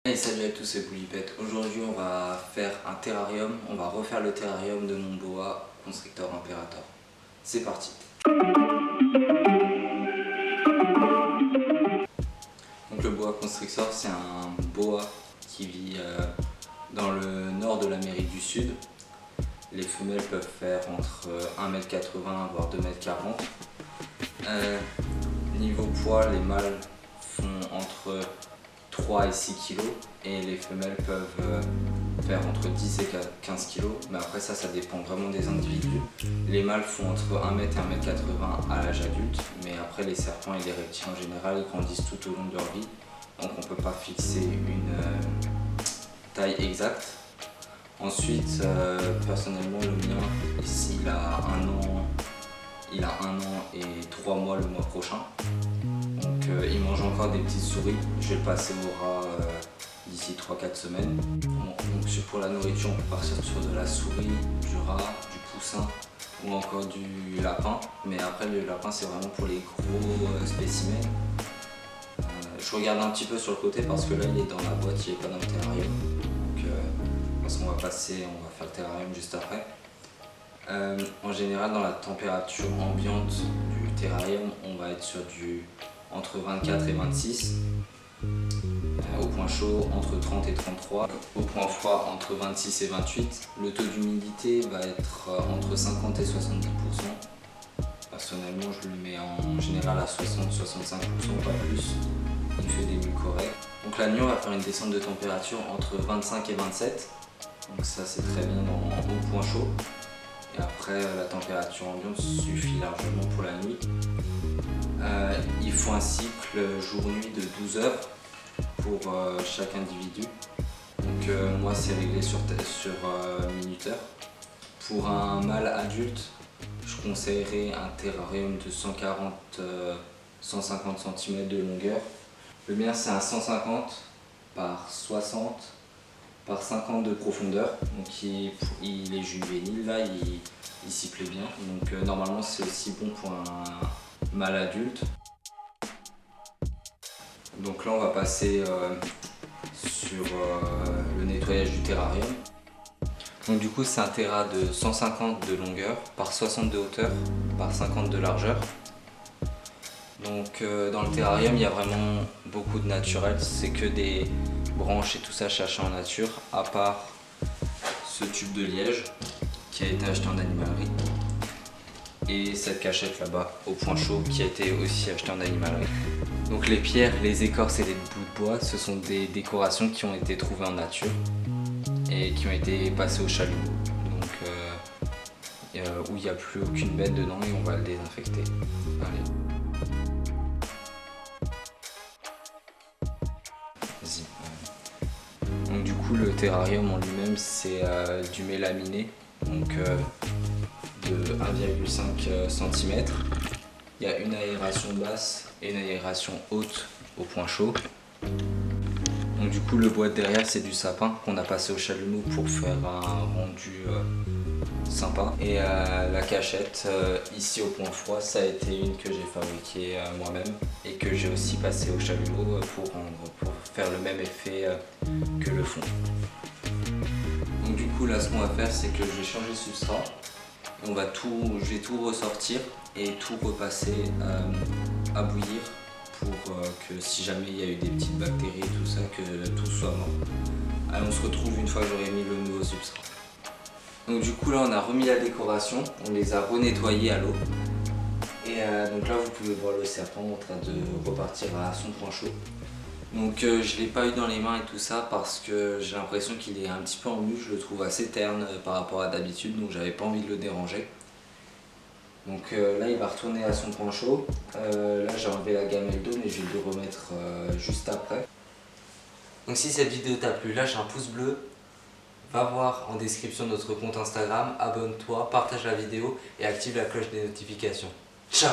Hey, salut à tous, c'est Poulipette. Aujourd'hui on va faire un terrarium, on va refaire le terrarium de mon boa constrictor imperator. C'est parti. Donc le boa constrictor, c'est un boa qui vit dans le nord de l'Amérique du Sud. Les femelles peuvent faire entre 1,80 m voire 2,40 m. Niveau poids, les mâles font entre 3 et 6 kg et les femelles peuvent faire entre 10 et 15 kg, mais après ça dépend vraiment des individus. Les mâles font entre 1 m et 1,80 m à l'âge adulte, mais après les serpents et les reptiles en général ils grandissent tout au long de leur vie, donc on ne peut pas fixer une taille exacte. Ensuite, personnellement le mien, ici il a 1 an et 3 mois le mois prochain. Il mange encore des petites souris, je vais le passer au rat d'ici 3-4 semaines. Donc pour la nourriture, on peut partir sur de la souris, du rat, du poussin ou encore du lapin. Mais après le lapin c'est vraiment pour les gros spécimens. Je regarde un petit peu sur le côté parce que là il est dans la boîte, il n'est pas dans le terrarium. Donc parce qu'on va faire le terrarium juste après. En général dans la température ambiante du terrarium, on va être sur entre 24 et 26, au point chaud entre 30 et 33, au point froid entre 26 et 28. Le taux d'humidité va être entre 50 et 70%. Personnellement je le mets en général à 60-65%, pas plus. Il fait des nuits correctes. Donc la nuit on va faire une descente de température entre 25 et 27. Donc ça c'est très bien au point chaud. Et après la température ambiante suffit largement pour la nuit. Il faut un cycle jour-nuit de 12 heures pour chaque individu. Donc moi c'est réglé sur minuteur. Pour un mâle adulte, je conseillerais un terrarium de 140-150 cm de longueur. Le mien c'est un 150 par 60 par 50 de profondeur. Donc il est juvénile là, il s'y plaît bien. Donc normalement c'est aussi bon pour un mâle adulte. Donc là on va passer sur le nettoyage du terrarium. Donc du coup c'est un terra de 150 de longueur par 60 de hauteur par 50 de largeur. Donc dans le terrarium il y a vraiment beaucoup de naturel, c'est que des branches et tout ça cherché en nature, à part ce tube de liège qui a été acheté en animalerie. Et cette cachette là-bas au point chaud qui a été aussi achetée en animalerie. Donc les pierres, les écorces et les bouts de bois, ce sont des décorations qui ont été trouvées en nature et qui ont été passées au chalumeau. Donc où il n'y a plus aucune bête dedans et on va le désinfecter. Allez. Vas-y. Donc du coup le terrarium en lui-même c'est du mélaminé. Donc de 1,5 cm. Il y a une aération basse et une aération haute au point chaud. Donc du coup le bois de derrière c'est du sapin qu'on a passé au chalumeau pour faire un rendu sympa. Et la cachette ici au point froid, ça a été une que j'ai fabriquée moi-même et que j'ai aussi passé au chalumeau pour faire le même effet que le fond. Donc du coup là ce qu'on va faire c'est que je vais changer le substrat. Je vais tout ressortir et tout repasser à bouillir pour que si jamais il y a eu des petites bactéries et tout ça, que tout soit mort. Allez, on se retrouve une fois que j'aurai mis le nouveau substrat. Donc du coup là on a remis la décoration, on les a renettoyés à l'eau. Et donc là vous pouvez voir le serpent en train de repartir à son point chaud. Donc je ne l'ai pas eu dans les mains et tout ça parce que j'ai l'impression qu'il est un petit peu en mue, je le trouve assez terne par rapport à d'habitude, donc j'avais pas envie de le déranger. Donc là il va retourner à son point chaud. Là j'ai enlevé la gamelle d'eau mais je vais le remettre juste après. Donc si cette vidéo t'a plu, lâche un pouce bleu, va voir en description notre compte Instagram, abonne-toi, partage la vidéo et active la cloche des notifications. Ciao!